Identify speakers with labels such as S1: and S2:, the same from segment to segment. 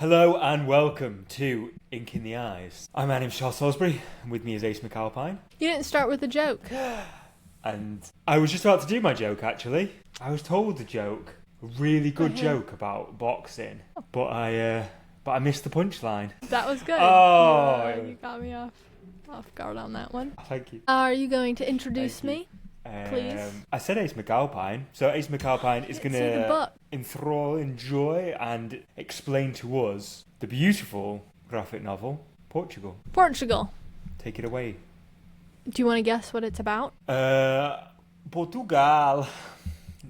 S1: Hello and welcome to Ink in the Eyes. My name's Charles Salisbury, and with me is Ace McAlpine.
S2: You didn't start with a joke.
S1: And I was just about to do my joke, actually. I was told a joke, a really good joke about boxing, but I missed the punchline.
S2: That was good.
S1: Oh.
S2: You got me off guard on that one.
S1: Thank you.
S2: Are you going to introduce me? Please.
S1: I said Ace McAlpine, so Ace McAlpine is going to enthrall, enjoy, and explain to us the beautiful graphic novel, Portugal.
S2: Portugal.
S1: Take it away.
S2: Do you want to guess what it's about?
S1: Portugal.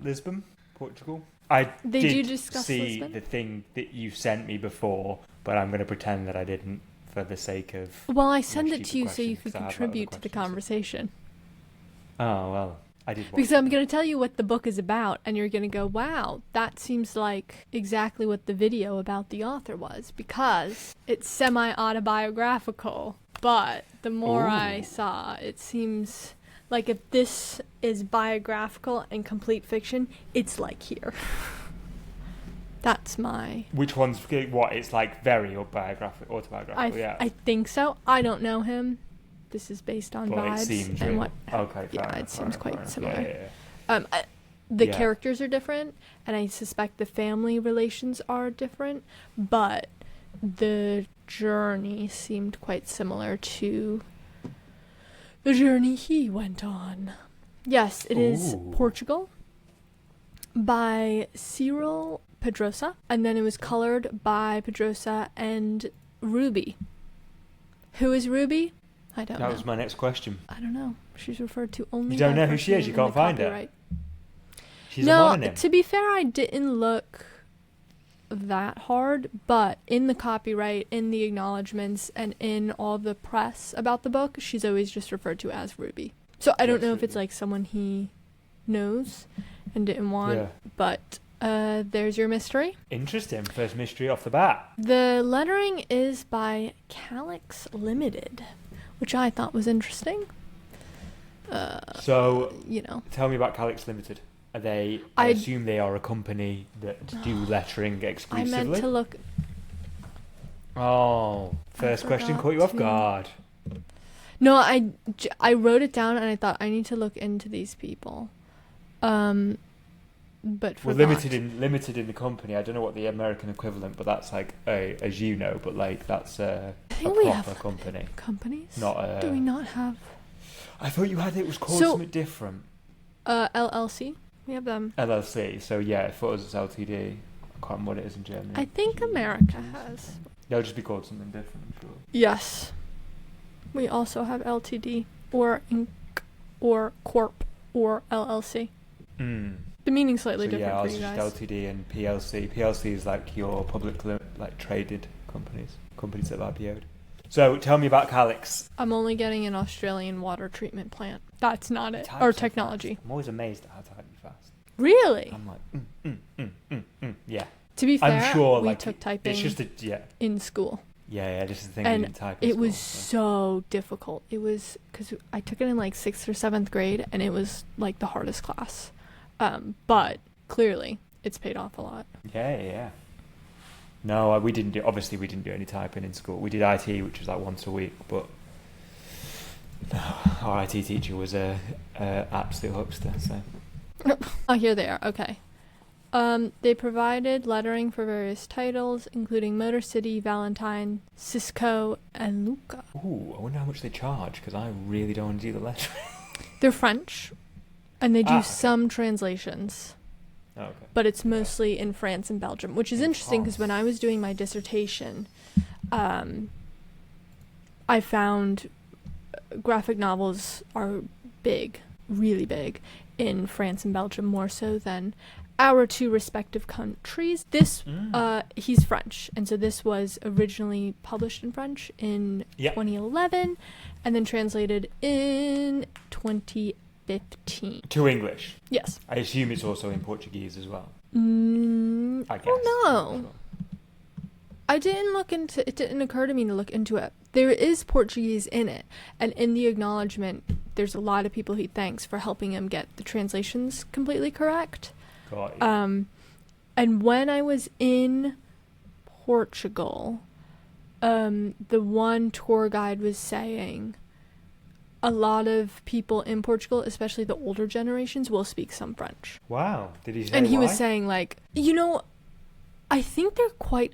S1: Lisbon, Portugal. I did
S2: discuss
S1: see
S2: Lisbon?
S1: the thing that you sent me before, but I'm going to pretend that I didn't for the sake of...
S2: Well, I sent it to you so you could contribute to the conversation.
S1: Oh, well, I did.
S2: Because I'm going to tell you what the book is about, and you're going to go, wow, that seems like exactly what the video about the author was, because it's semi-autobiographical, but the more I saw, it seems like if this is biographical and complete fiction, it's like here. That's my...
S1: Which one's what? It's like very autobiographical, yeah.
S2: I think so. I don't know him. This is based on
S1: But
S2: vibes
S1: it seems
S2: and
S1: real.
S2: what.
S1: Okay,
S2: It seems quite similar.
S1: Yeah.
S2: The characters are different, and I suspect the family relations are different, but the journey seemed quite similar to the journey he went on. Yes, it is Portugal by Cyril Pedrosa, and then it was colored by Pedrosa and Ruby. Who is Ruby? I don't know.
S1: That was my next question.
S2: I don't know. She's referred to only.
S1: You don't
S2: by
S1: know who she is? You can't find her? She's a mononym.
S2: To be fair, I didn't look that hard, but in the copyright, in the acknowledgements, and in all the press about the book, she's always just referred to as Ruby. So I don't know if it's like someone he knows and didn't want, but there's your mystery. Interesting.
S1: First mystery off the bat.
S2: The lettering is by Calyx Limited, which I thought was interesting.
S1: Tell me about Calyx Limited. Are they? I assume they are a company that do lettering exclusively.
S2: I meant to look.
S1: Oh, first question caught you off guard.
S2: No, I wrote it down and I thought I need to look into these people. But
S1: limited in the company. I don't know what the American equivalent, but that's like as you know, but like that's a proper company.
S2: Companies?
S1: Not
S2: Do we not have?
S1: I thought you had it was called something different.
S2: LLC. We have them.
S1: LLC. So yeah, for us it's LTD. I can't remember what it is in Germany.
S2: I think America has.
S1: They'll just be called something different, I'm sure.
S2: Yes. We also have LTD or Inc. or Corp or LLC. The meaning's slightly different for you guys.
S1: Just LTD and PLC. PLC is like your public traded companies that have IPO'd. So tell me about Calyx.
S2: I'm only getting an Australian water treatment plant. That's not it. Or technology.
S1: I'm always amazed at how to type you fast.
S2: Really?
S1: I'm like, yeah.
S2: To be fair,
S1: I'm sure,
S2: we took typing
S1: it's just
S2: in school.
S1: Yeah, this is the thing
S2: and
S1: we didn't type in
S2: it
S1: school,
S2: was so difficult. It was because I took it in like 6th or 7th grade, and it was like the hardest class. But clearly, it's paid off a lot.
S1: Yeah. No, we didn't do any typing in school. We did IT, which was like once a week, but our IT teacher was a absolute huckster. So.
S2: Oh, here they are. Okay. They provided lettering for various titles, including Motor City, Valentine, Cisco, and Luca.
S1: Ooh, I wonder how much they charge, because I really don't want to do the lettering.
S2: They're French, and they do some translations.
S1: Oh, okay.
S2: But it's mostly in France and Belgium, which is interesting because when I was doing my dissertation, I found graphic novels are big, really big, in France and Belgium, more so than our two respective countries. He's French, and so this was originally published in French in 2011 and then translated in 2015.
S1: To English?
S2: Yes.
S1: I assume it's also in Portuguese as well.
S2: I guess. Oh, no. I didn't look into it. Didn't occur to me to look into it. There is Portuguese in it, and in the acknowledgement, there's a lot of people he thanks for helping him get the translations completely correct.
S1: Got you.
S2: And when I was in Portugal, the one tour guide was saying a lot of people in Portugal, especially the older generations, will speak some French.
S1: Wow. Did he say
S2: And he
S1: why?
S2: was saying, like, I think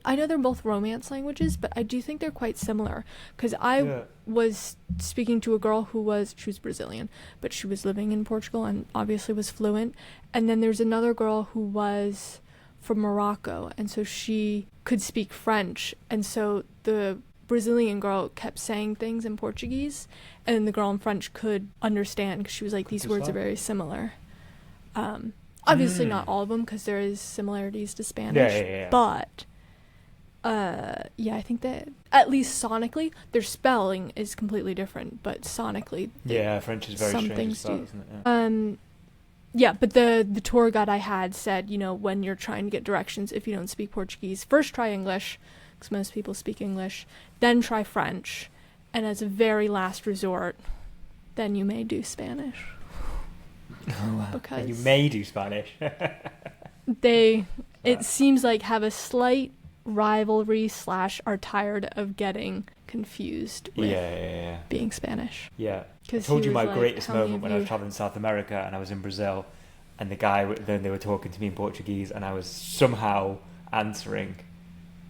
S2: I know they're both Romance languages, but I do think they're quite similar. Because I was speaking to a girl she was Brazilian, but she was living in Portugal and obviously was fluent. And then there's another girl who was from Morocco, and so she could speak French. And so the Brazilian girl kept saying things in Portuguese, and then the girl in French could understand because she was like, these words are very similar. Obviously not all of them, because there is similarities to Spanish.
S1: Yeah.
S2: But I think that at least sonically, their spelling is completely different, but sonically,
S1: French is very strange as well, isn't it?
S2: But the tour guide I had said, when you're trying to get directions, if you don't speak Portuguese, first try English, because most people speak English, then try French, and as a very last resort, then you may do Spanish.
S1: Oh, wow.
S2: Because
S1: you may do Spanish.
S2: It seems like have a slight rivalry / are tired of getting confused with being Spanish.
S1: Yeah. I told you my greatest moment when I was traveling in South America and I was in Brazil, and then they were talking to me in Portuguese and I was somehow answering,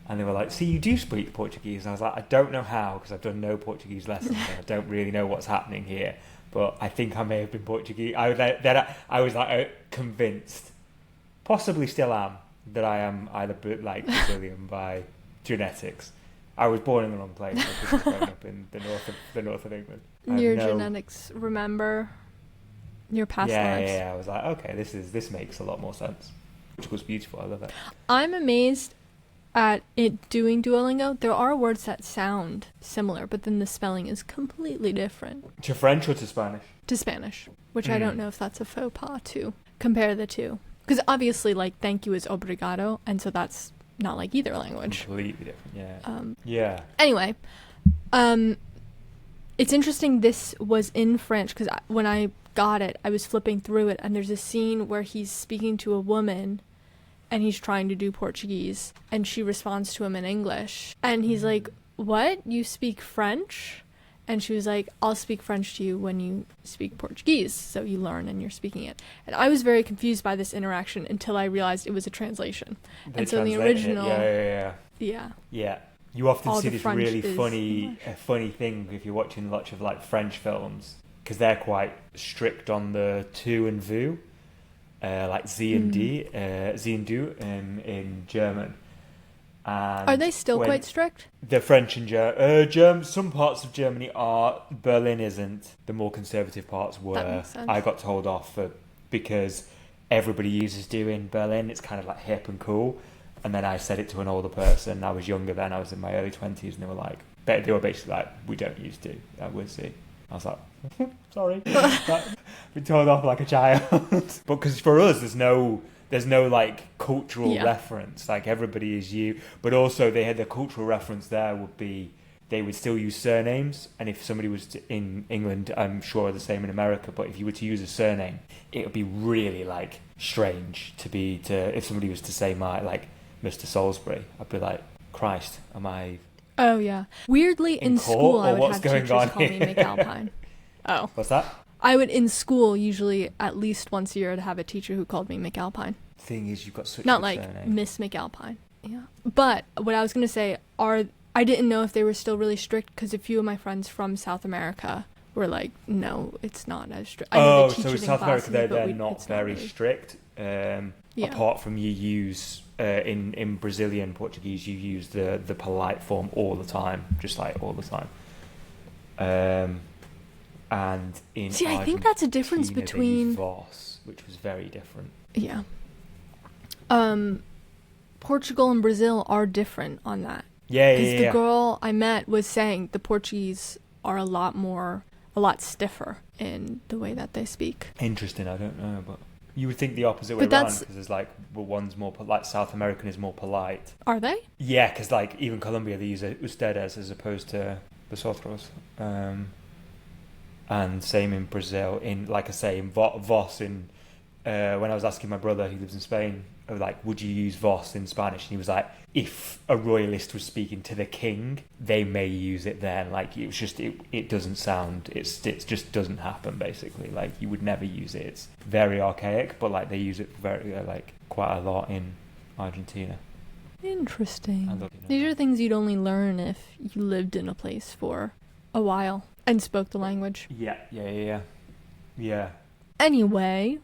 S1: and they were like, "See, you do speak Portuguese," and I was like, "I don't know how, because I've done no Portuguese lessons and I don't really know what's happening here, but I think I may have been Portuguese." I was convinced, possibly still am, that I am either Brazilian by genetics. I was born in the wrong place. I was growing up in the north of England.
S2: Your genetics remember your past lives.
S1: Yeah. I was like, okay, this makes a lot more sense. Which was beautiful. I love it.
S2: I'm amazed at it doing Duolingo. There are words that sound similar, but then the spelling is completely different.
S1: To French or to Spanish?
S2: To Spanish, which I don't know if that's a faux pas to compare the two. Because obviously, thank you is obrigado, and so that's not like either language.
S1: Completely different, yeah.
S2: Anyway, it's interesting this was in French, because when I got it, I was flipping through it, and there's a scene where he's speaking to a woman, and he's trying to do Portuguese, and she responds to him in English. And he's like, "What? You speak French?" And she was like, "I'll speak French to you when you speak Portuguese, so you learn and you're speaking it." And I was very confused by this interaction until I realized it was a translation. And so the original...
S1: Yeah. You often see this
S2: French
S1: really funny thing if you're watching lots of French films, because they're quite strict on the tu and vous, like sie and du in German. And
S2: are they still quite strict?
S1: The French and German, some parts of Germany are. Berlin isn't. The more conservative parts were.
S2: That makes sense.
S1: I got told off because everybody uses do in Berlin. It's kind of like hip and cool. And then I said it to an older person. I was younger then. I was in my early 20s, and they were basically like, "We don't use do. We'll see." I was like, "Sorry." Been told off like a child. But because for us, there's no cultural reference. Everybody is you, but also they had the cultural reference there would be they would still use surnames. And if somebody was in England, I'm sure the same in America, but if you were to use a surname, it would be really strange if somebody was to say my Mr. Salisbury, I'd be like, "Christ, am I?"
S2: Oh yeah. Weirdly in school I would have teachers call me McAlpine. Oh.
S1: What's that?
S2: I would, in school, usually at least once a year, to have a teacher who called me McAlpine.
S1: Thing is, you've got such
S2: not
S1: a surname.
S2: Not Miss McAlpine. Yeah. But what I was going to say I didn't know if they were still really strict, because a few of my friends from South America were like, "No, it's not as strict."
S1: So in South America they're not very strict. Apart from you use in Brazilian Portuguese, you use the polite form all the time, just all the time. And in
S2: I think that's a difference between
S1: vos, which was very different.
S2: Yeah. Portugal and Brazil are different on that.
S1: Yeah.
S2: Because the girl I met was saying the Portuguese are a lot stiffer in the way that they speak.
S1: Interesting. I don't know, but you would think the opposite way around, because there's one's more South American is more polite.
S2: Are they?
S1: Yeah, because even Colombia they use ustedes as opposed to vosotros. And same in Brazil, in vos in when I was asking my brother who lives in Spain like, would you use vos in Spanish? And he was like, if a royalist was speaking to the king, they may use it then. Like, it was just, it doesn't sound, it just doesn't happen, basically. Like, you would never use it. It's very archaic, but like, they use it very, like, quite a lot in Argentina.
S2: Interesting. These are things you'd only learn if you lived in a place for a while and spoke the language.
S1: Yeah.
S2: Anyway,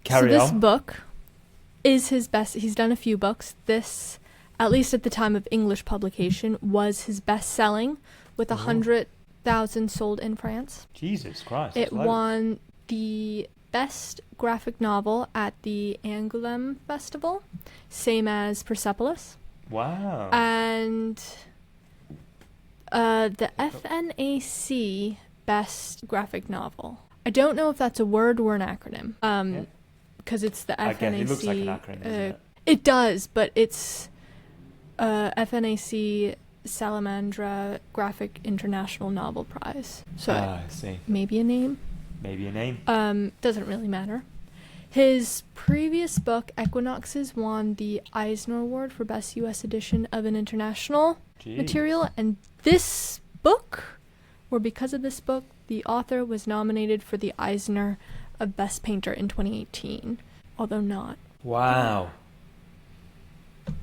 S1: Carry
S2: this
S1: on.
S2: book is his best. He's done a few books. This, at least at the time of English publication, was his best-selling, with 100,000 sold in France.
S1: Jesus Christ.
S2: It won the best graphic novel at the Angoulême Festival, same as Persepolis.
S1: Wow.
S2: And the FNAC best graphic novel. I don't know if that's a word or an acronym. Because it's the FNAC.
S1: Again, it looks like an acronym, doesn't it?
S2: It does, but it's FNAC Salamandra Graphic International Novel Prize. So
S1: I see.
S2: Maybe a name. Doesn't really matter. His previous book, Equinoxes, won the Eisner Award for Best U.S. Edition of an International Material. And this book, or because of this book, the author was nominated for the Eisner of Best Painter in 2018, although not.
S1: Wow.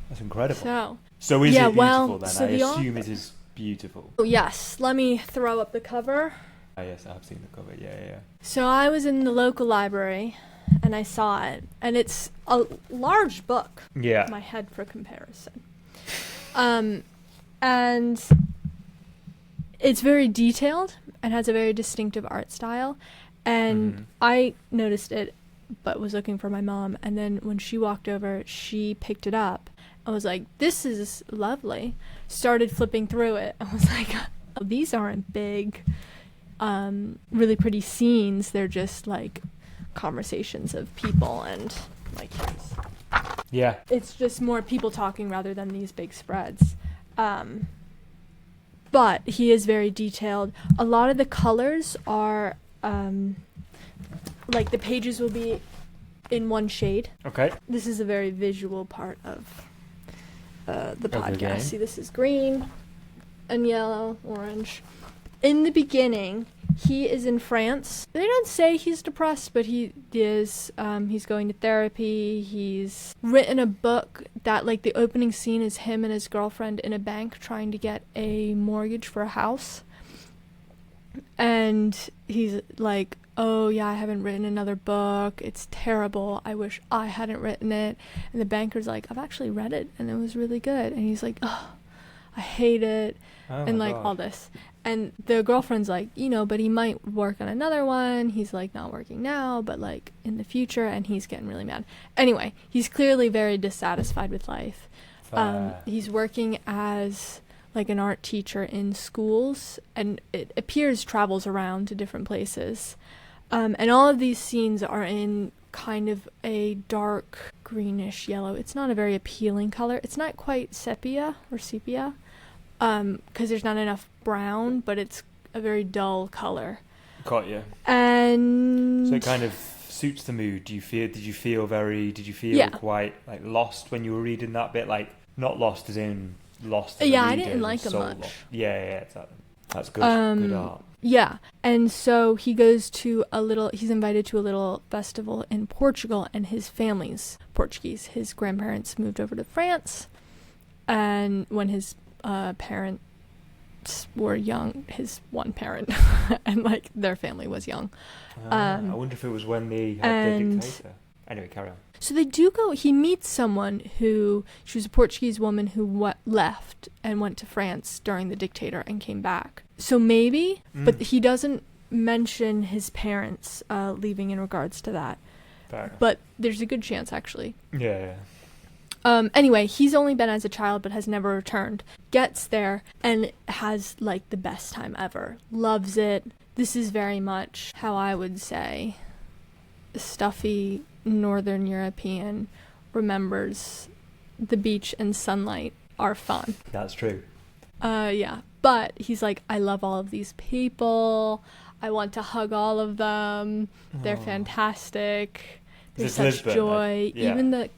S1: That's incredible.
S2: So
S1: is it beautiful then?
S2: So
S1: I assume it is beautiful.
S2: Oh, yes. Let me throw up the cover.
S1: Oh, yes, I've seen the cover. Yeah.
S2: So I was in the local library and I saw it, and it's a large book.
S1: Yeah.
S2: My head for comparison. And it's very detailed and has a very distinctive art style. And I noticed it, but was looking for my mom. And then when she walked over, she picked it up. I was like, this is lovely. Started flipping through it. I was like, oh, these aren't big, really pretty scenes. They're just like conversations of people and like,
S1: yeah.
S2: It's just more people talking rather than these big spreads. But he is very detailed. A lot of the colors are like the pages will be in one shade.
S1: Okay.
S2: This is a very visual part of the podcast.
S1: Okay.
S2: See, this is green and yellow, orange. In the beginning, he is in France. They don't say he's depressed, but he is. He's going to therapy. He's written a book that, like, the opening scene is him and his girlfriend in a bank trying to get a mortgage for a house. And he's like, oh, yeah, I haven't written another book. It's terrible. I wish I hadn't written it. And the banker's like, I've actually read it, and it was really good. And he's like, oh, I hate it. And, like, all this. And the girlfriend's like, but he might work on another one. He's, like, not working now, but, like, in the future. And he's getting really mad. Anyway, he's clearly very dissatisfied with life. He's working as, like, an art teacher in schools. And it appears travels around to different places. And all of these scenes are in kind of a dark greenish yellow. It's not a very appealing color. It's not quite sepia, because there's not enough brown, but it's a very dull color.
S1: Got you.
S2: And
S1: so it kind of suits the mood. Did you feel quite like lost when you were reading that bit? Like, not lost as in lost as
S2: I didn't like it much.
S1: Yeah, that's good. Good art.
S2: Yeah, and so he's invited to a little festival in Portugal, and his family's Portuguese. His grandparents moved over to France, and when his parents were young, his one parent, and, like, their family was young.
S1: I wonder if it was when they had the dictator. Anyway, carry on.
S2: So he meets someone she was a Portuguese woman who left and went to France during the dictator and came back. So maybe, but he doesn't mention his parents leaving in regards to that.
S1: Fair enough.
S2: But there's a good chance, actually.
S1: Yeah.
S2: Anyway, he's only been as a child but has never returned. Gets there and has, like, the best time ever. Loves it. This is very much how I would say stuffy Northern European remembers the beach and sunlight are fun.
S1: That's true.
S2: Yeah. But he's like, I love all of these people. I want to hug all of them. They're fantastic. There's such
S1: Lisbon,
S2: joy.
S1: yeah.
S2: Even the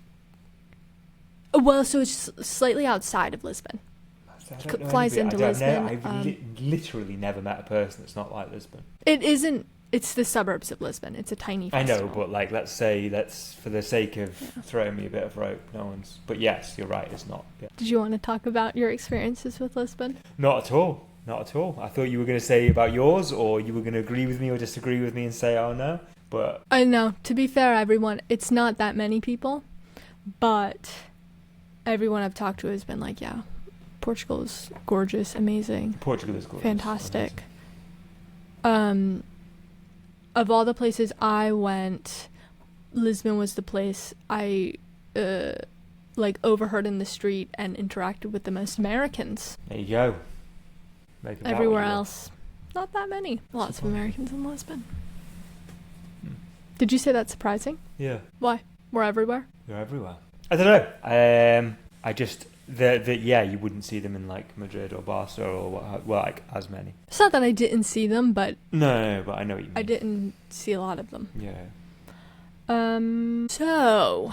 S2: Well, so it's slightly outside of Lisbon. Flies into Lisbon.
S1: I've literally never met a person that's not like Lisbon.
S2: It isn't. It's the suburbs of Lisbon. It's a tiny festival.
S1: I know, but like, let's for the sake of throwing me a bit of rope, no one's. But yes, you're right. It's not. Yeah.
S2: Did you want to talk about your experiences with Lisbon?
S1: Not at all. Not at all. I thought you were going to say about yours, or you were going to agree with me or disagree with me and say, oh no. But
S2: I know. To be fair, everyone, it's not that many people, but everyone I've talked to has been like, yeah, Portugal is gorgeous, amazing.
S1: Portugal is gorgeous.
S2: Fantastic. Amazing. Of all the places I went, Lisbon was the place I overheard in the street and interacted with the most Americans.
S1: There you go.
S2: Everywhere else, not that many. Lots of Americans in Lisbon. Did you say that's surprising?
S1: Yeah.
S2: Why? We're everywhere?
S1: You're everywhere. I don't know. I just... you wouldn't see them in like Madrid or Barca or like as many.
S2: It's not that I didn't see them, but
S1: no, but I know what you mean.
S2: I didn't see a lot of them.
S1: Yeah.
S2: So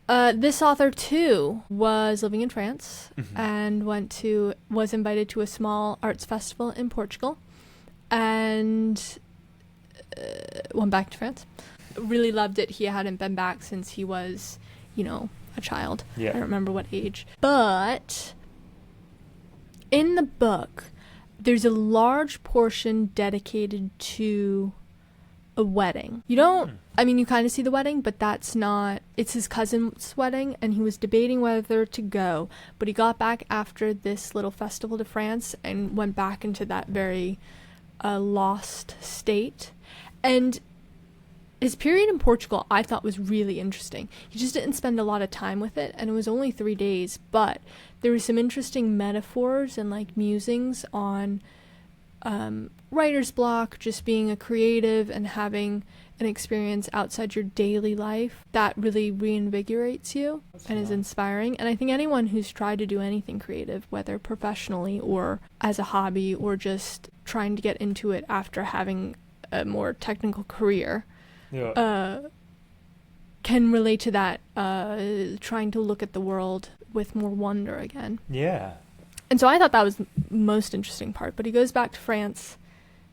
S2: this author too was living in France and was invited to a small arts festival in Portugal, and went back to France. Really loved it. He hadn't been back since he was, a child.
S1: Yeah.
S2: I don't remember what age. But in the book, there's a large portion dedicated to a wedding. You kind of see the wedding, but it's his cousin's wedding, and he was debating whether to go, but he got back after this little festival to France and went back into that very lost state. And his period in Portugal, I thought, was really interesting. He just didn't spend a lot of time with it, and it was only 3 days, but there were some interesting metaphors and like musings on writer's block, just being a creative and having an experience outside your daily life that really reinvigorates you and is inspiring. And I think anyone who's tried to do anything creative, whether professionally or as a hobby or just trying to get into it after having a more technical career, can relate to that, trying to look at the world with more wonder again.
S1: Yeah.
S2: And so I thought that was the most interesting part. But he goes back to France.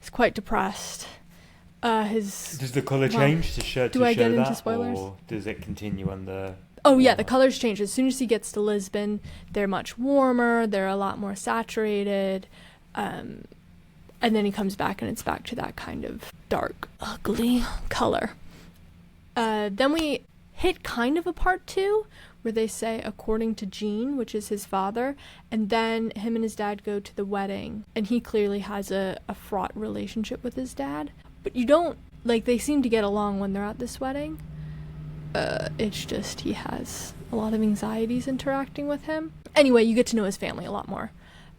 S2: He's quite depressed. Does
S1: the colour change to show
S2: I get into spoilers?
S1: Or does it continue on the...
S2: Oh, yeah, the colours change. As soon as he gets to Lisbon, they're much warmer. They're a lot more saturated. And then he comes back and it's back to that kind of dark, ugly color. Then we hit kind of a part 2 where they say, according to Jean, which is his father, and then him and his dad go to the wedding, and he clearly has a fraught relationship with his dad. But you don't, they seem to get along when they're at this wedding. It's just he has a lot of anxieties interacting with him. Anyway, you get to know his family a lot more.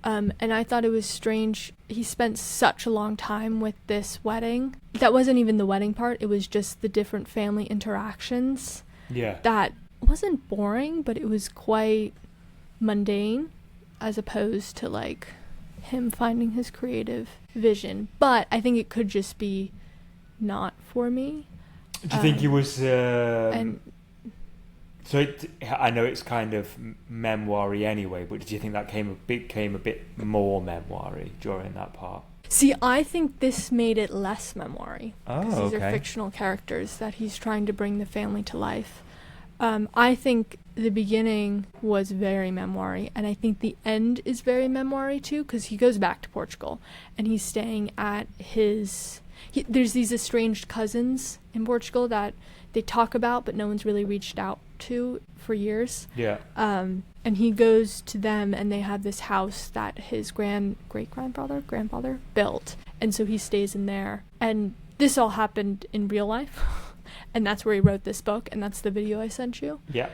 S2: And I thought it was strange. He spent such a long time with this wedding. That wasn't even the wedding part. It was just the different family interactions.
S1: Yeah.
S2: That wasn't boring, but it was quite mundane as opposed to him finding his creative vision. But I think it could just be not for me.
S1: Do you think he was... So I know it's kind of memoir-y anyway, but did you think that became a bit more memoir-y during that part?
S2: See, I think this made it less memoir-y.
S1: Oh,
S2: these are fictional characters that he's trying to bring the family to life. I think the beginning was very memoir-y, and I think the end is very memoir-y too, because he goes back to Portugal, and he's staying at there's these estranged cousins in Portugal that they talk about, but no one's really reached out to for years.
S1: Yeah.
S2: And he goes to them, and they have this house that his grandfather built, and so he stays in there. And this all happened in real life, and that's where he wrote this book, and that's the video I sent you.
S1: Yeah.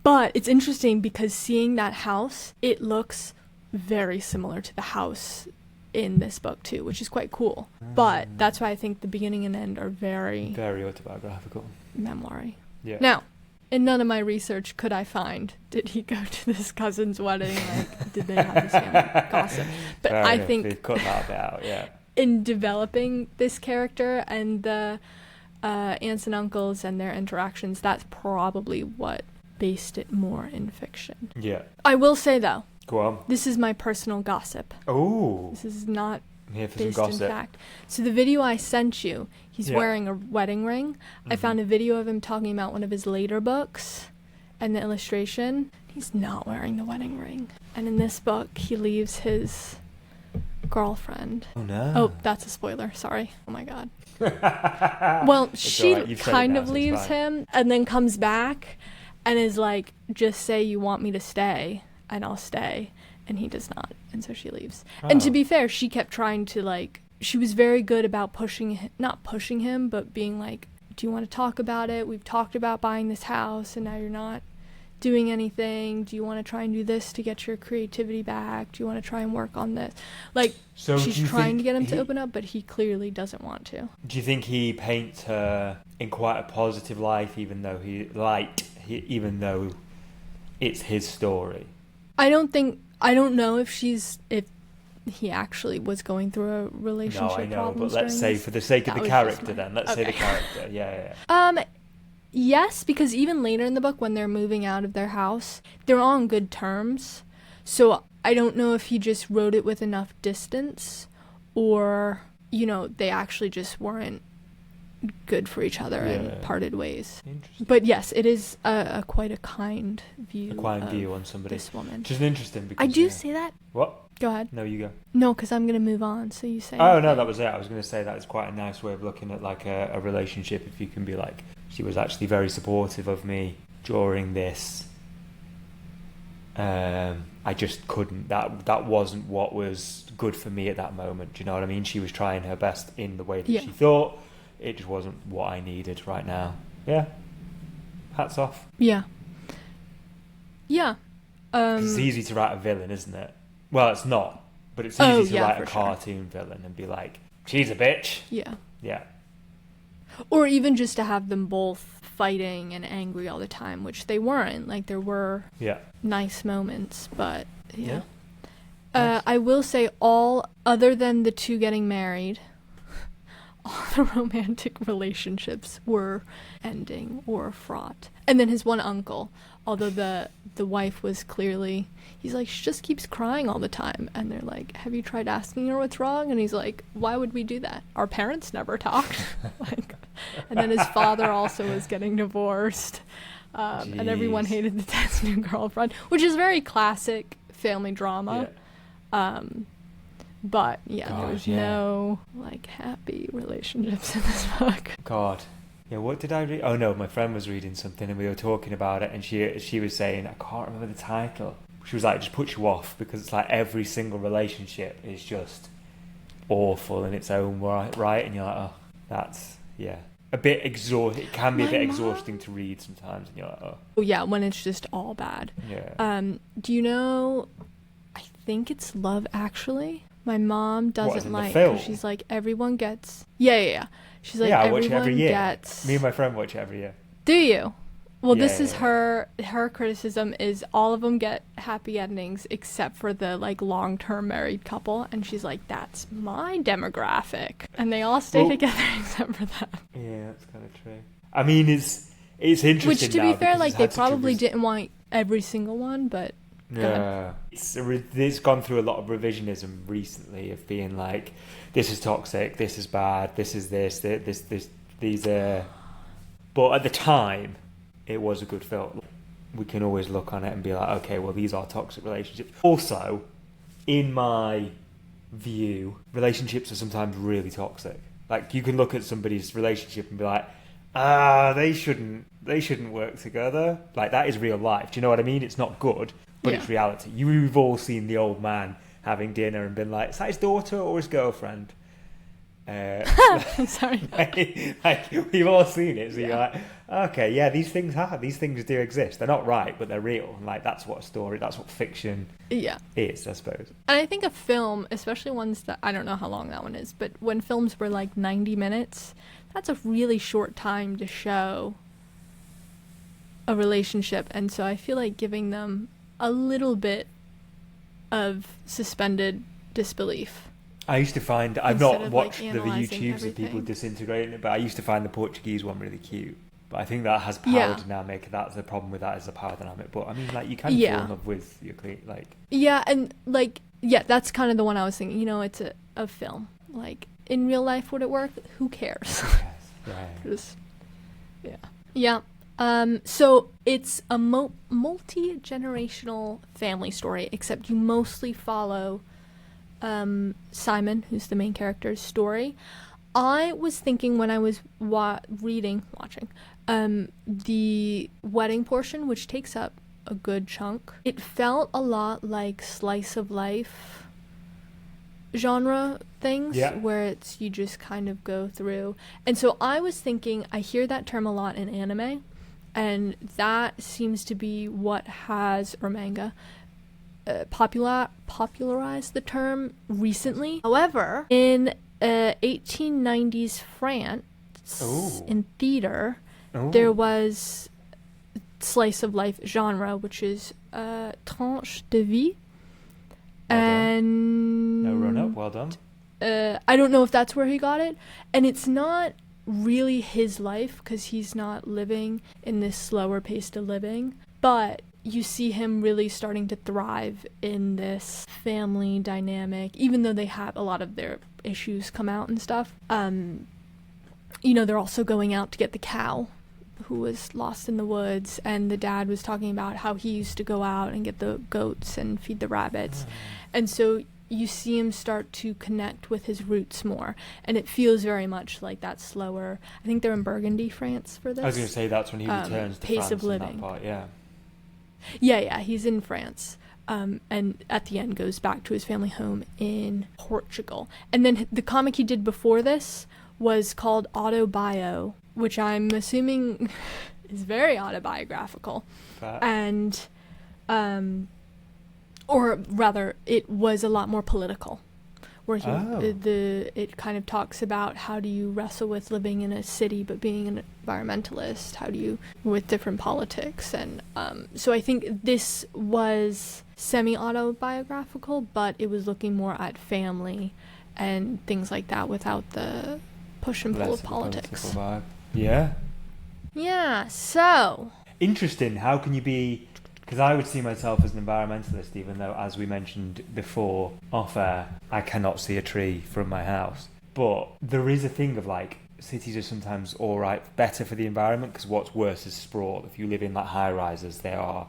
S2: But it's interesting because seeing that house, it looks very similar to the house in this book too, which is quite cool. But that's why I think the beginning and end are very
S1: autobiographical,
S2: memoir-y.
S1: Yeah.
S2: Now, in none of my research could I find, did he go to this cousin's wedding? Did they have this family gossip? But
S1: Fair
S2: I
S1: enough.
S2: think
S1: They've cut that bit out. Yeah.
S2: In developing this character and the aunts and uncles and their interactions, that's probably what based it more in fiction.
S1: Yeah.
S2: I will say, though,
S1: Go on.
S2: this is my personal gossip.
S1: Oh.
S2: This is not
S1: I'm here for some
S2: based in
S1: gossip.
S2: fact. So the video I sent you, he's wearing a wedding ring. I found a video of him talking about one of his later books, and the illustration, he's not wearing the wedding ring. And in this book, he leaves his girlfriend.
S1: Oh, no.
S2: Oh, that's a spoiler. Sorry. Oh, my God. Well, she
S1: alright, you've said it
S2: kind
S1: now,
S2: of
S1: so it's
S2: leaves
S1: fine.
S2: him and then comes back and is like, just say you want me to stay and I'll stay. And he does not. And so she leaves. And to
S1: Oh.
S2: be fair, she kept trying to, like, she was very good about not pushing him, but being like, do you want to talk about it? We've talked about buying this house and now you're not doing anything. Do you want to try and do this to get your creativity back? Do you want to try and work on this? Like,
S1: So do
S2: she's
S1: you
S2: trying
S1: think
S2: to get him to
S1: he-
S2: open up, but he clearly doesn't want to.
S1: Do you think he paints her in quite a positive light, even though even though it's his story?
S2: I don't know if he actually was going through a relationship
S1: No, I know,
S2: problems
S1: but let's
S2: during
S1: say
S2: this.
S1: for the sake of
S2: That
S1: the
S2: was just
S1: character,
S2: my-
S1: then let's say the
S2: okay.
S1: character. Yeah.
S2: Yes, because even later in the book when they're moving out of their house, they're on good terms. So I don't know if he just wrote it with enough distance or, they actually just weren't good for each other and parted ways.
S1: Interesting.
S2: But yes, it is quite a kind view.
S1: A quiet
S2: of
S1: view on somebody.
S2: this woman.
S1: Which is interesting because
S2: I do say that.
S1: What?
S2: Go ahead.
S1: No, you go.
S2: No, because I'm going to move on, so you say.
S1: Oh, no, that was it. I was going to say that is quite a nice way of looking at like a relationship. If you can be like, she was actually very supportive of me during this. I just couldn't. That wasn't what was good for me at that moment. Do you know what I mean? She was trying her best in the way that she thought. It just wasn't what I needed right now. Yeah. Hats off.
S2: Yeah. Yeah.
S1: 'Cause it's easy to write a villain, isn't it? Well, it's not. But it's easy to write a
S2: for sure.
S1: cartoon villain and be like, she's a bitch.
S2: Yeah.
S1: Yeah.
S2: Or even just to have them both fighting and angry all the time, which they weren't. Like, there were
S1: Yeah.
S2: nice moments, but yeah.
S1: Nice.
S2: I will say all other than the two getting married, all the romantic relationships were ending or fraught. And then his one uncle, although the wife was clearly, he's like, she just keeps crying all the time. And they're like, have you tried asking her what's wrong? And he's like, why would we do that? Our parents never talked. And then his father also was getting divorced. And everyone hated the dad's new girlfriend, which is very classic family drama.
S1: Yeah.
S2: But yeah,
S1: God,
S2: there was
S1: yeah.
S2: no like happy relationships in this book.
S1: God. Yeah, what did I read? Oh no, my friend was reading something and we were talking about it and she was saying, I can't remember the title. She was like, it just puts you off because it's like every single relationship is just awful in its own right, and you're like, oh, that's, yeah. A bit exhausting. It can be a bit exhausting to read sometimes and you're like, oh.
S2: Oh yeah, when it's just all bad.
S1: Yeah.
S2: Do you know, I think it's Love Actually? My mom
S1: What, as
S2: doesn't
S1: in the
S2: like,
S1: film?
S2: 'cause she's like, everyone gets, yeah. She's like,
S1: yeah, I watch it
S2: everyone
S1: every year.
S2: gets.
S1: Me and my friend watch it every year.
S2: Do you? Well,
S1: Yeah,
S2: this is
S1: yeah.
S2: her criticism is all of them get happy endings except for the like long-term married couple, and she's like, that's my demographic, and they all stay together except for that.
S1: Yeah, that's kind of true. I mean, it's interesting.
S2: Which, to
S1: now
S2: be fair,
S1: because
S2: like
S1: it's
S2: they
S1: had such a
S2: probably didn't want every single one, but
S1: Yeah, it's gone through a lot of revisionism recently of being like, this is toxic, this is bad, this is these are. But at the time, it was a good film. We can always look on it and be like, okay, well, these are toxic relationships. Also, in my view, relationships are sometimes really toxic. Like, you can look at somebody's relationship and be like, they shouldn't work together. Like, that is real life. Do you know what I mean? It's not good, but it's reality. You've all seen the old man having dinner and been like, is that his daughter or his girlfriend?
S2: sorry.
S1: like we've all seen it. So you're like, okay, yeah, these things do exist. They're not right, but they're real. And like, that's what fiction is, I suppose.
S2: And I think a film, especially ones that, I don't know how long that one is, but when films were like 90 minutes, that's a really short time to show a relationship. And so I feel like giving them a little bit of suspended disbelief
S1: I used to find, I've
S2: Instead
S1: not
S2: of,
S1: watched the
S2: analysing
S1: YouTubes of people
S2: everything.
S1: disintegrating it, but I used to find the Portuguese one really cute. But I think that has power
S2: Yeah.
S1: dynamic. That's the problem with that, is the power dynamic. But I mean, like, you kind of
S2: Yeah.
S1: fall in love with your
S2: Yeah, and that's kind of the one I was thinking. It's a film. Like, in real life, would it work? Who cares?
S1: Right.
S2: Just, yeah. So it's a multi-generational family story, except you mostly follow Simon, who's the main character's story. I was thinking when I was watching the wedding portion, which takes up a good chunk, it felt a lot like slice of life genre things, where it's you just kind of go through. And so I was thinking, I hear that term a lot in anime, and that seems to be what has, or manga, popularized the term recently. However, in 1890s France, in theater, there was slice of life genre, which is tranche de vie. And
S1: no run up, well done.
S2: I don't know if that's where he got it, and it's not really his life because he's not living in this slower pace of living, but you see him really starting to thrive in this family dynamic, even though they have a lot of their issues come out and stuff. They're also going out to get the cow who was lost in the woods, and the dad was talking about how he used to go out and get the goats and feed the rabbits. And so you see him start to connect with his roots more, and it feels very much like that slower, I think they're in Burgundy, France for this.
S1: I was going to say that's when he returns to
S2: pace
S1: France
S2: of living.
S1: in that part, yeah.
S2: Yeah, he's in France. And at the end goes back to his family home in Portugal. And then the comic he did before this was called Autobio, which I'm assuming is very autobiographical. And or rather, it was a lot more political, where it kind of talks about how do you wrestle with living in a city but being an environmentalist, how do you with different politics. And so I think this was semi-autobiographical, but it was looking more at family and things like that without the push and pull of politics. Yeah, so
S1: interesting. How can you be, because I would see myself as an environmentalist, even though, as we mentioned before off air, I cannot see a tree from my house. But there is a thing of like, cities are sometimes all right, better for the environment, because what's worse is sprawl. If you live in like high rises, they're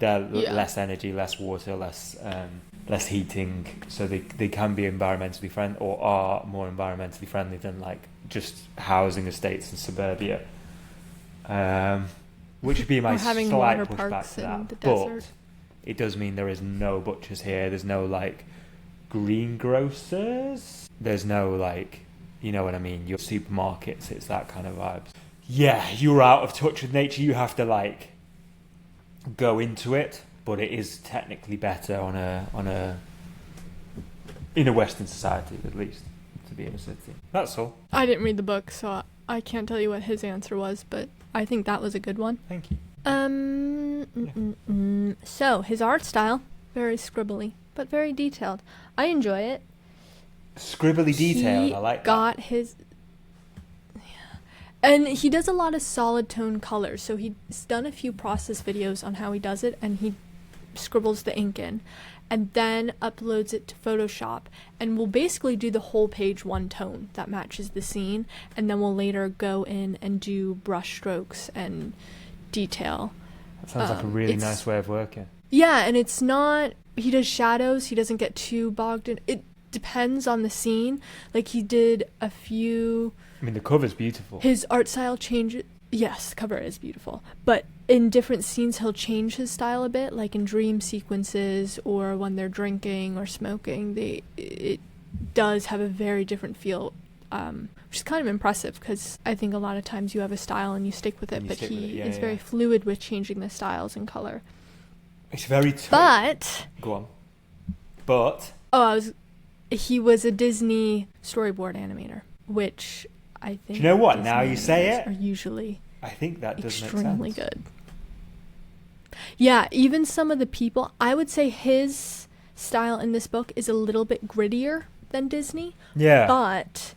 S1: less energy, less water, less heating, so they can be environmentally friendly, or are more environmentally friendly than like just housing estates in suburbia. Which would be my slight pushback to that. But it does mean there is no butchers here. There's no like greengrocers. There's no like, you know what I mean, your supermarkets. It's that kind of vibes. Yeah, you're out of touch with nature. You have to like go into it, but it is technically better in a Western society, at least, to be in a city. That's all.
S2: I didn't read the book, so I can't tell you what his answer was, but I think that was a good one.
S1: Thank you.
S2: So his art style, very scribbly, but very detailed. I enjoy it.
S1: Scribbly detailed, I like that.
S2: And he does a lot of solid tone colors, so he's done a few process videos on how he does it, and he scribbles the ink in, and then uploads it to Photoshop, and we'll basically do the whole page one tone that matches the scene, and then we'll later go in and do brush strokes and detail.
S1: That sounds like a really nice way of working.
S2: Yeah, and it's not, he does shadows, he doesn't get too bogged in. It depends on the scene. Like, he did a few...
S1: I mean, the cover's beautiful. His
S2: art style changes. Yes, the cover is beautiful. But in different scenes, he'll change his style a bit, like in dream sequences or when they're drinking or smoking. It does have a very different feel, which is kind of impressive, because I think a lot of times you have a style and you stick with it, but he is very fluid with changing the styles and color.
S1: It's very...
S2: But...
S1: Go on. But...
S2: He was a Disney storyboard animator, which... I think
S1: do you know what?
S2: Disney
S1: now you say it,
S2: are usually
S1: I think that does
S2: extremely
S1: make sense.
S2: Good. Yeah, even some of the people, I would say his style in this book is a little bit grittier than Disney.
S1: Yeah.
S2: But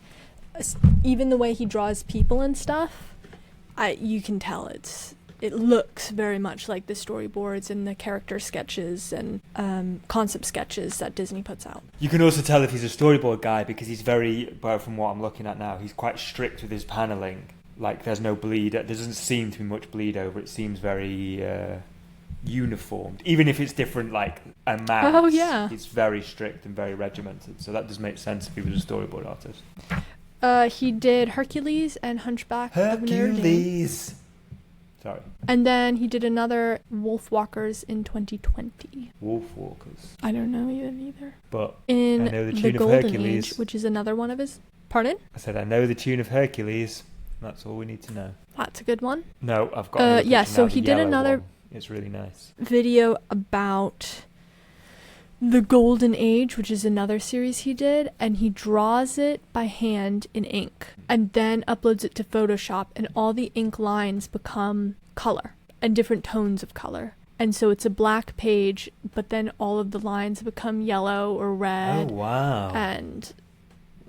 S2: even the way he draws people and stuff, you can tell it looks very much like the storyboards and the character sketches and concept sketches that Disney puts out.
S1: You can also tell if he's a storyboard guy because he's very, well, from what I'm looking at now, he's quite strict with his paneling. Like, there's no bleed. There doesn't seem to be much bleed over. It seems very uniformed. Even if it's different, like, amounts.
S2: Oh, yeah.
S1: It's very strict and very regimented. So that does make sense if he was a storyboard artist.
S2: He did Hercules and Hunchback of Notre Dame.
S1: Hercules! Sorry.
S2: And then he did another Wolf Walkers in 2020.
S1: Wolf Walkers.
S2: I don't know either.
S1: But
S2: In
S1: I know the
S2: the
S1: tune of
S2: Golden
S1: Hercules.
S2: Age, which is another one of his... Pardon?
S1: I said I know the tune of Hercules. That's all we need to know.
S2: That's a good one.
S1: No, I've got another
S2: yeah,
S1: picture
S2: so
S1: now,
S2: he
S1: the
S2: did
S1: yellow
S2: another
S1: one. It's really nice.
S2: video about the Golden Age, which is another series he did, and he draws it by hand in ink and then uploads it to Photoshop, and all the ink lines become color and different tones of color. And so it's a black page, but then all of the lines become yellow or red.
S1: Oh, wow.
S2: And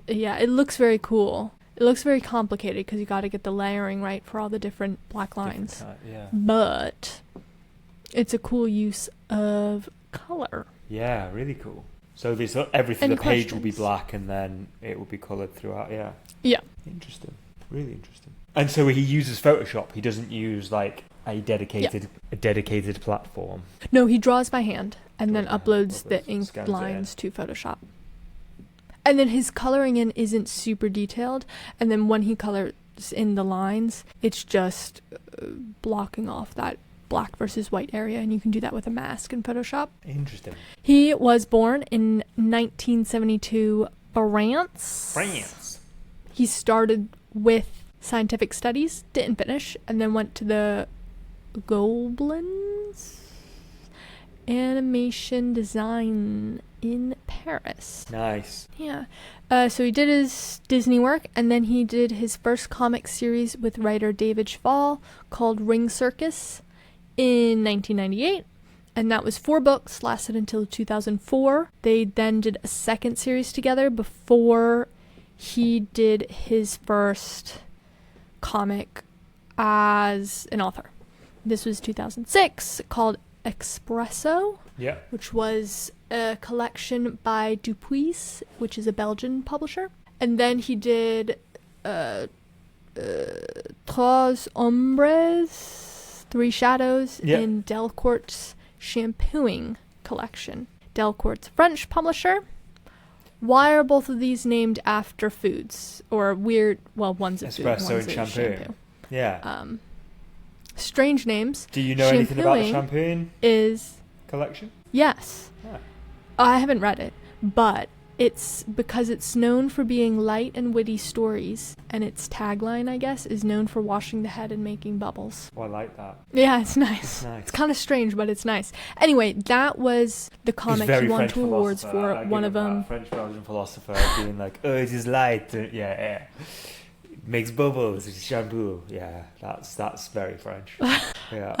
S2: yeah, it looks very cool. It looks very complicated because you got to get the layering right for all the different black lines.
S1: Yeah.
S2: But it's a cool use of color.
S1: Yeah, really cool. So this everything,
S2: Any
S1: the page will be
S2: questions?
S1: black and then it will be coloured throughout, yeah.
S2: Yeah.
S1: Interesting. Really interesting. And so he uses Photoshop. He doesn't use like a dedicated platform.
S2: No, he draws by hand and then
S1: Draws by hand,
S2: uploads the ink
S1: scans it
S2: lines to Photoshop. And then his coloring in isn't super detailed. And then when he colors in the lines, it's just blocking off that black versus white area. And you can do that with a mask in Photoshop.
S1: Interesting.
S2: He was born in 1972, France. He started with scientific studies, didn't finish, and then went to the Gobelins animation design in Paris.
S1: Nice.
S2: Yeah. So he did his Disney work, and then he did his first comic series with writer David Chevall called Ring Circus in 1998. And that was 4 books, lasted until 2004. They then did a second series together before he did his first comic as an author. This was 2006, called Espresso,
S1: Yeah.
S2: which was a collection by Dupuis, which is a Belgian publisher. And then he did Trois Ombres, 3 Shadows,
S1: Yeah.
S2: in Delcourt's shampooing collection. Delcourt's French publisher. Why are both of these named after foods? Or weird, well, one's a food,
S1: Espresso
S2: one's
S1: and
S2: a
S1: shampoo.
S2: shampoo.
S1: Yeah.
S2: Strange names.
S1: Do you know anything about the
S2: Shampooing
S1: shampooing
S2: is,
S1: collection?
S2: yes.
S1: Yeah.
S2: I haven't read it, but it's because it's known for being light and witty stories, and its tagline, I guess, is known for washing the head and making bubbles.
S1: Oh, I like that.
S2: Yeah, it's nice.
S1: It's nice.
S2: It's kind of strange, but it's nice. Anyway, that was the
S1: He's
S2: comic
S1: very
S2: he won
S1: French
S2: 2 awards
S1: philosopher.
S2: for.
S1: I
S2: One
S1: give
S2: of them.
S1: that. French Belgian philosopher being like, oh, it is light. Yeah. Makes bubbles. It's shampoo. Yeah, that's very French. Yeah.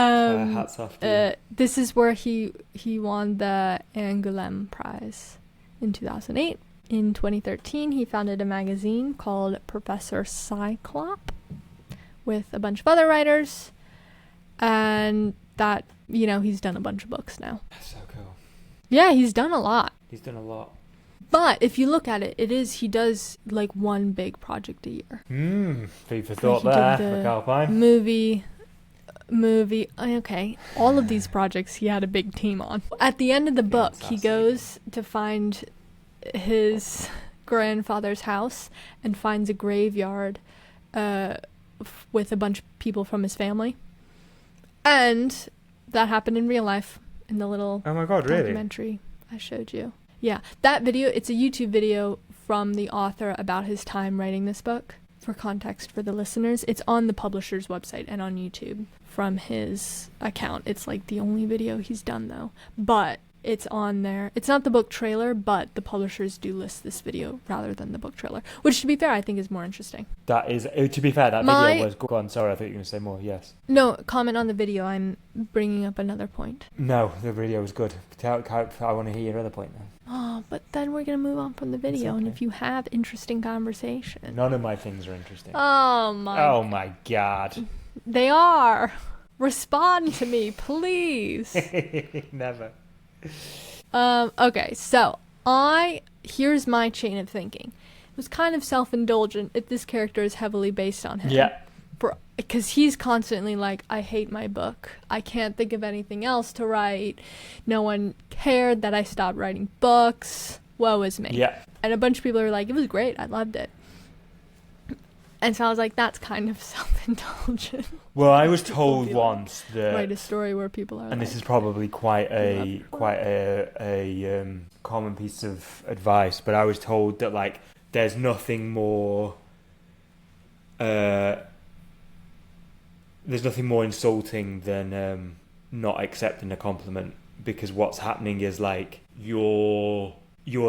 S1: Hats off to you.
S2: This is where he won the Angoulême Prize in 2008. In 2013, he founded a magazine called Professor Cyclop with a bunch of other writers, and that, he's done a bunch of books now.
S1: That's so cool.
S2: Yeah, he's done a lot.
S1: He's done a lot.
S2: But if you look at it, he does like one big project a year.
S1: Food for thought
S2: Like he
S1: there
S2: did
S1: for Calpine.
S2: Movie. Okay, all of these projects he had a big team on. At the end of the book, he
S1: Fantastic.
S2: goes to find his grandfather's house and finds a graveyard with a bunch of people from his family. And that happened in real life in the little
S1: Oh my god, really?
S2: documentary I showed you. Yeah, that video, it's a YouTube video from the author about his time writing this book. For context for the listeners, it's on the publisher's website and on YouTube from his account. It's like the only video he's done though. But it's on there. It's not the book trailer, but the publishers do list this video rather than the book trailer, which, to be fair, I think is more interesting.
S1: That is, to be fair, that video was... Go on, sorry, I thought you were going to say more, yes.
S2: No, comment on the video. I'm bringing up another point.
S1: No, the video was good. I want to hear your other point then.
S2: Oh, but then we're going to move on from the video,
S1: okay.
S2: And if you have interesting conversation...
S1: None of my things are interesting.
S2: Oh
S1: my God.
S2: They are. Respond to me, please.
S1: Never.
S2: Okay, so here's my chain of thinking. It was kind of self-indulgent if this character is heavily based on him.
S1: Yeah.
S2: Because he's constantly like, I hate my book. I can't think of anything else to write. No one cared that I stopped writing books. Woe is me.
S1: Yeah.
S2: And a bunch of people are like, it was great. I loved it. And so I was like, that's kind of self-indulgent.
S1: Well, I was told once that...
S2: Write a story where people are
S1: and this is probably quite a common piece of advice, but I was told that, like, there's nothing more... there's nothing more insulting than not accepting a compliment, because what's happening is, like, you're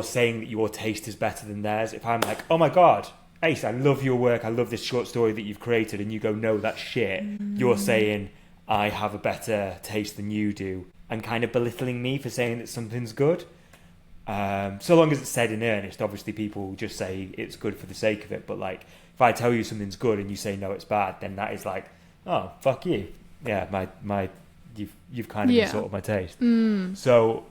S1: saying that your taste is better than theirs. If I'm like, oh my God... Ace, I love your work, I love this short story that you've created, and you go, no, that's shit. You're saying, I have a better taste than you do, and kind of belittling me for saying that something's good. So long as it's said in earnest, obviously people just say it's good for the sake of it, but like, if I tell you something's good and you say, no, it's bad, then that is like, oh, fuck you. Yeah, you've kind of insulted my taste. So...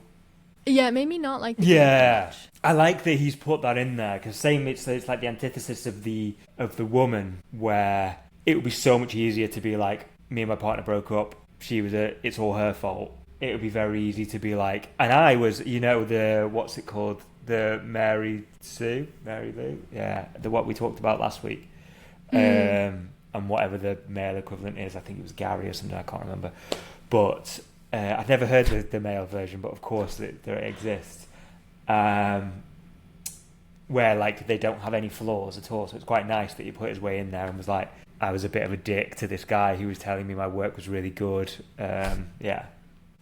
S2: Yeah, it made me not like the
S1: yeah, I like that he's put that in there, because it's like the antithesis of the woman, where it would be so much easier to be like, me and my partner broke up, it's all her fault. It would be very easy to be like, and I was, what's it called, the Mary Lou, yeah, what we talked about last week, and whatever the male equivalent is, I think it was Gary or something, I can't remember, but. I've never heard the male version, but of course there it exists, where like they don't have any flaws at all. So it's quite nice that he put his way in there and was like, I was a bit of a dick to this guy who was telling me my work was really good. Yeah.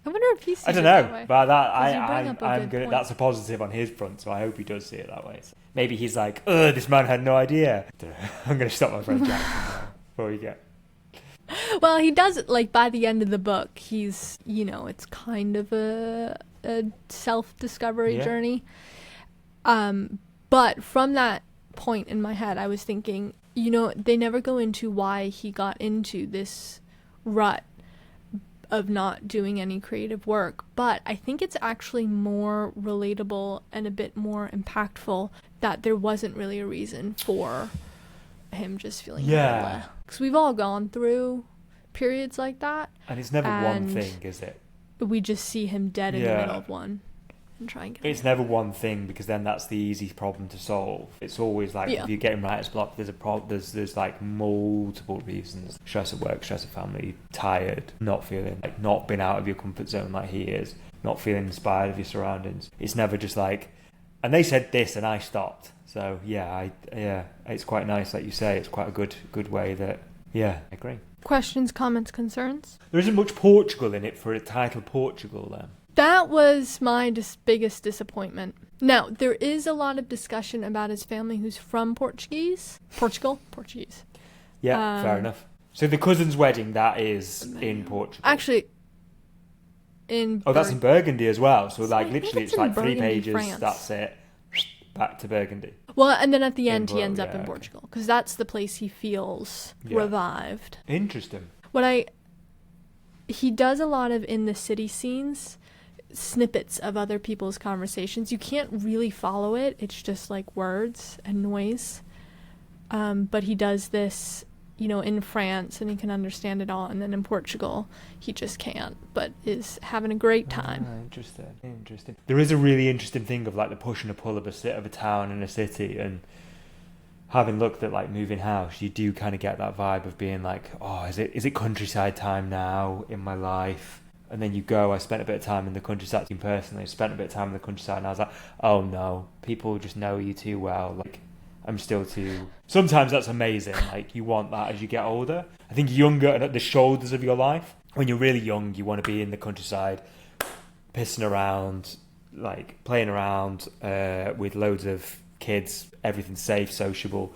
S2: I wonder if he sees
S1: I don't
S2: it
S1: know,
S2: that way.
S1: but
S2: I'm
S1: good. That's a positive on his front, so I hope he does see it that way. So maybe he's like, this man had no idea. I'm going to stop my friend Jack before we get.
S2: Well, he does it, like, by the end of the book, he's, it's kind of a self-discovery journey. But from that point in my head, I was thinking, they never go into why he got into this rut of not doing any creative work. But I think it's actually more relatable and a bit more impactful that there wasn't really a reason for him just feeling blah. Because we've all gone through periods like that.
S1: And it's never one thing, is it?
S2: We just see him dead in the middle of one and try and get
S1: It's never one thing, because then that's the easy problem to solve. It's always like, if you're getting writer's block, there's a problem. There's like multiple reasons. Stress at work, stress at family, tired, not feeling, like not been out of your comfort zone like he is, not feeling inspired of your surroundings. It's never just like, and they said this and I stopped. So it's quite nice, like you say. It's quite a good way that, I agree.
S2: Questions, comments, concerns?
S1: There isn't much Portugal in it for a title Portugal, then.
S2: That was my biggest disappointment. Now, there is a lot of discussion about his family who's from Portugal.
S1: Yeah, fair enough. So the cousin's wedding, that is in Portugal.
S2: Actually,
S1: that's in Burgundy as well. So like literally it's like
S2: Burgundy,
S1: 3 pages,
S2: France.
S1: That's it. Back to Burgundy.
S2: Well, and then at the end he ends up in Portugal, because that's the place he feels revived.
S1: Interesting.
S2: He does a lot of in the city scenes, snippets of other people's conversations. You can't really follow it. It's just like words and noise. But he does this, in France, and he can understand it all. And then in Portugal, he just can't, but is having a great time.
S1: Interesting. There is a really interesting thing of like the push and the pull of a town and a city, and having looked at like moving house, you do kind of get that vibe of being like, oh, is it countryside time now in my life? And then you go, I spent a bit of time in the countryside personally, I spent a bit of time in the countryside, and I was like, oh no, people just know you too well. Like, I'm still too... Sometimes that's amazing. Like, you want that as you get older. I think younger and at the shoulders of your life. When you're really young, you want to be in the countryside, pissing around, like playing around with loads of kids, everything's safe, sociable.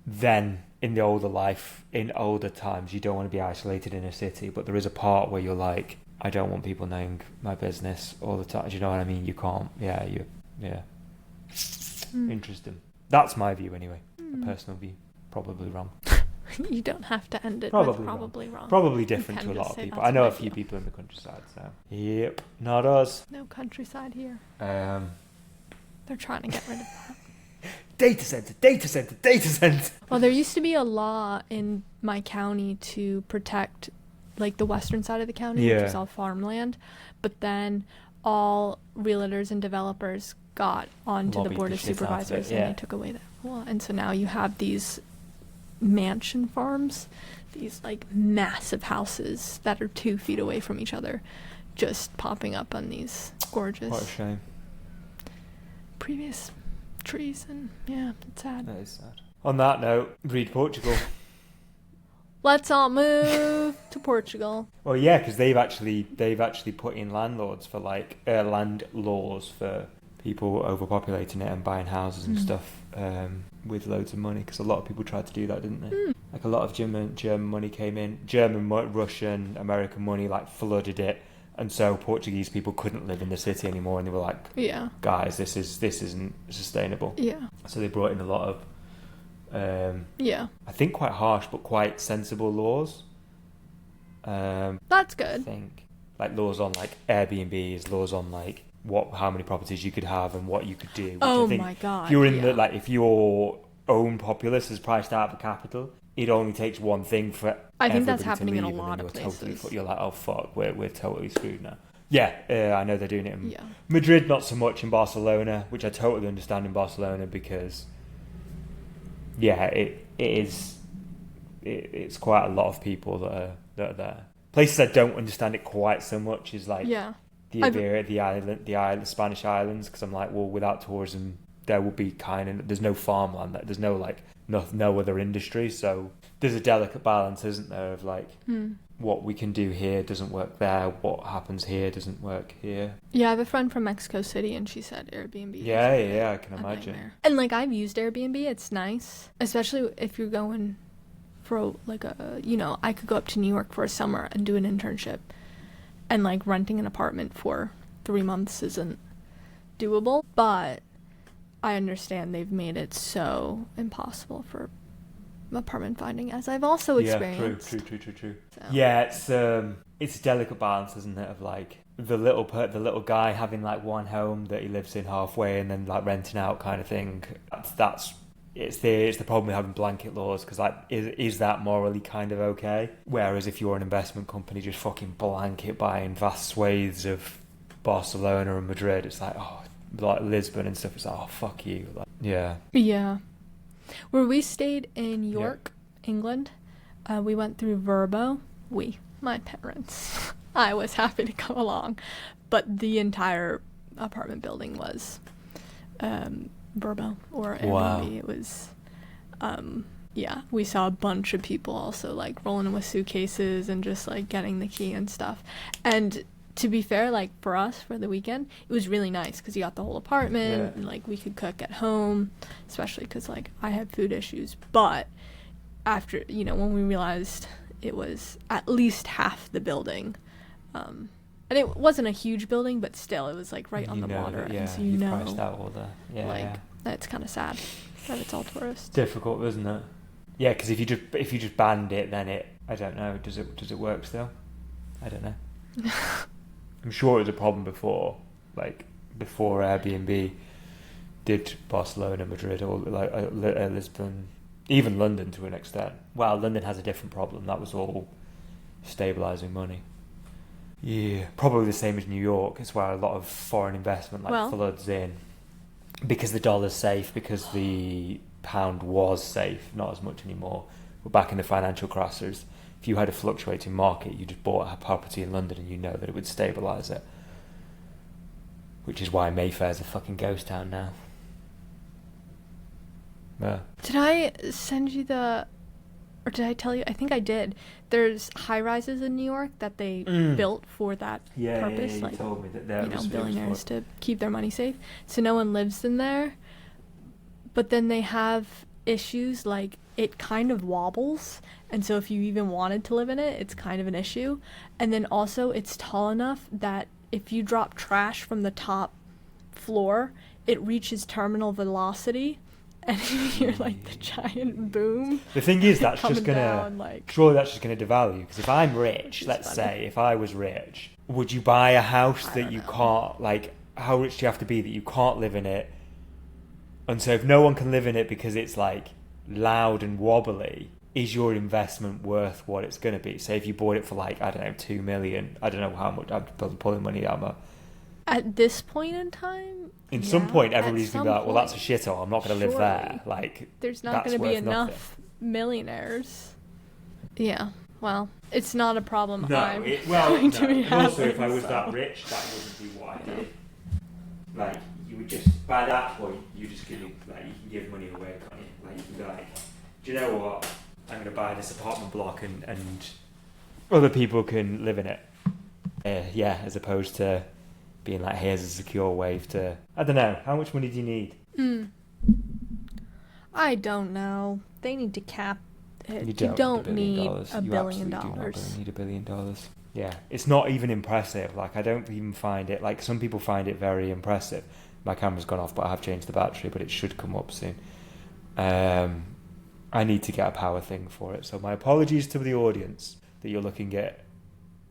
S1: Then in the older life, in older times, you don't want to be isolated in a city, but there is a part where you're like, I don't want people knowing my business all the time. Do you know what I mean? You can't. Yeah. Interesting. That's my view anyway. A personal view. Probably wrong.
S2: You don't have to end it
S1: Probably
S2: with probably wrong.
S1: Probably different to a lot of people. I know a few people in the countryside, so. Yep, not us.
S2: No countryside here.
S1: They're
S2: trying to get rid of that.
S1: Data center.
S2: Well, there used to be a law in my county to protect, like, the western side of the county, which is all farmland. But then all realtors and developers got onto the board of supervisors and they took away that law. And so now you have these mansion farms, these like massive houses that are 2 feet away from each other, just popping up on these gorgeous,
S1: what a shame,
S2: previous trees. And yeah, it's sad.
S1: That is sad. On that note, read Portugal.
S2: Let's all move to Portugal.
S1: Well, yeah, because they've actually put in land laws for people overpopulating it and buying houses and stuff with loads of money, because a lot of people tried to do that, didn't they? Like a lot of German money came in, Russian, American money like flooded it, and so Portuguese people couldn't live in the city anymore, and they were like, guys, this isn't sustainable. So they brought in a lot of I think quite harsh but quite sensible laws.
S2: That's good.
S1: I think like laws on like Airbnbs, laws on like how many properties you could have and what you could do. Which I think
S2: my god!
S1: If you're in if your own populace is priced out of the capital, it only takes one thing for.
S2: I think that's happening in a lot of places.
S1: You're like, oh fuck, we're totally screwed now. I know they're doing it in Madrid, not so much in Barcelona, which I totally understand in Barcelona because it's quite a lot of people that are there. Places I don't understand it quite so much is like the Iberia, the Spanish islands, because I'm like, well, without tourism, there will be there's no farmland, there's no like no other industry, so there's a delicate balance, isn't there, of like what we can do here doesn't work there, what happens here doesn't work here. I
S2: have a friend from Mexico City and she said Airbnb
S1: I can imagine.
S2: Nightmare. And like I've used Airbnb, it's nice, especially if you're going for like I could go up to New York for a summer and do an internship, and like renting an apartment for 3 months isn't doable, but I understand they've made it so impossible for apartment finding, as I've also experienced.
S1: True. So. Yeah, it's a delicate balance, isn't it, of like the little guy having like one home that he lives in halfway and then like renting out kind of thing. It's the problem with having blanket laws, because like is that morally kind of okay? Whereas if you're an investment company just fucking blanket buying vast swathes of Barcelona and Madrid, it's like, oh, like Lisbon and stuff, it's like, oh fuck you. Like,
S2: where we stayed in York, England, we went through Verbo. My parents. I was happy to come along, but the entire apartment building was Verbo or Airbnb.
S1: Wow.
S2: It was we saw a bunch of people also like rolling in with suitcases and just like getting the key and stuff. And to be fair, like for us for the weekend, it was really nice because you got the whole apartment and like we could cook at home, especially because like I had food issues. But after when we realized it was at least half the building, and it wasn't a huge building, but still it was like right on the water, and so you
S1: priced out all the
S2: that's kind of sad that it's all tourists.
S1: Difficult, isn't it? Yeah, because if you just banned it, then I don't know, does it work still? I don't know. I'm sure it was a problem before Airbnb did Barcelona, Madrid, or like Lisbon, even London to an extent. Well, London has a different problem. That was all stabilising money. Yeah, probably the same as New York. It's where a lot of foreign investment floods in, because the dollar's safe, because the pound was safe, not as much anymore. But back in the financial crisis, if you had a fluctuating market, you just bought a property in London and you know that it would stabilise it. Which is why Mayfair's a fucking ghost town now. Yeah.
S2: Did I send you the Or did I tell you? I think I did. There's high rises in New York that they built for that purpose.
S1: You told me that
S2: billionaires to keep their money safe. So no one lives in there. But then they have issues like it kind of wobbles. And so if you even wanted to live in it, it's kind of an issue. And then also it's tall enough that if you drop trash from the top floor, it reaches terminal velocity. And you hear like the giant boom.
S1: The thing is, that's just gonna
S2: down, like,
S1: surely that's just gonna devalue. Because if I'm rich, let's say, if I was rich, would you buy a house that you can't, like, how rich do you have to be that you can't live in it? And so if no one can live in it because it's like loud and wobbly, is your investment worth what it's gonna be? Say if you bought it for like, I don't know, 2 million. I don't know how much. I'm pulling money out of my.
S2: At this point in time,
S1: some point, everybody's gonna be like, "Well, that's a shithole. I'm not gonna live there." Like,
S2: there's not gonna be enough millionaires. Yeah, well, it's not a problem.
S1: No, and also if I was that rich, that wouldn't be what I did. Like, you would just by that point, you just give you can give money away, can't you? Like, you can be like, "Do you know what? I'm gonna buy this apartment block, and other people can live in it." As opposed to being like, here's a secure way to... I don't know. How much money do you need?
S2: I don't know. They need to cap it.
S1: You don't
S2: need
S1: $1
S2: billion.
S1: You absolutely do not need $1 billion. Yeah. It's not even impressive. Like, I don't even find it... Like, some people find it very impressive. My camera's gone off, but I have changed the battery, but it should come up soon. I need to get a power thing for it. So my apologies to the audience that you're looking at.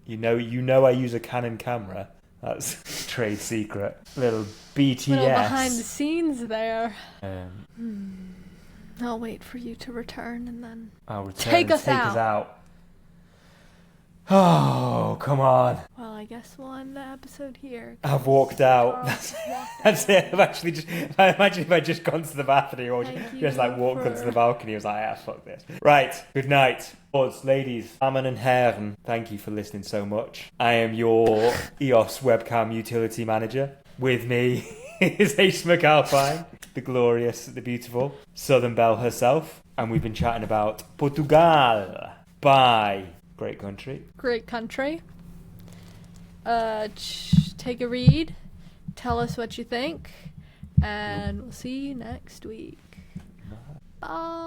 S1: You know I use a Canon camera. That's trade secret. Little BTS.
S2: Little behind the scenes there.
S1: Um,
S2: I'll wait for you to return and then
S1: I'll return
S2: take
S1: and
S2: us
S1: take us out. Oh, come on.
S2: Well, I guess we'll end the episode here.
S1: I've walked out. That's it. I've actually just... I imagine if I'd just gone to the bathroom or just like walked onto the balcony. I was like, fuck this. Right. Good night. Lords, ladies, Damen and Herren, thank you for listening so much. I am your EOS webcam utility manager. With me is Ace McAlpine, the glorious, the beautiful Southern Belle herself. And we've been chatting about Portugal. Bye. Great country.
S2: Great country. Take a read. Tell us what you think. And we'll see you next week. Bye.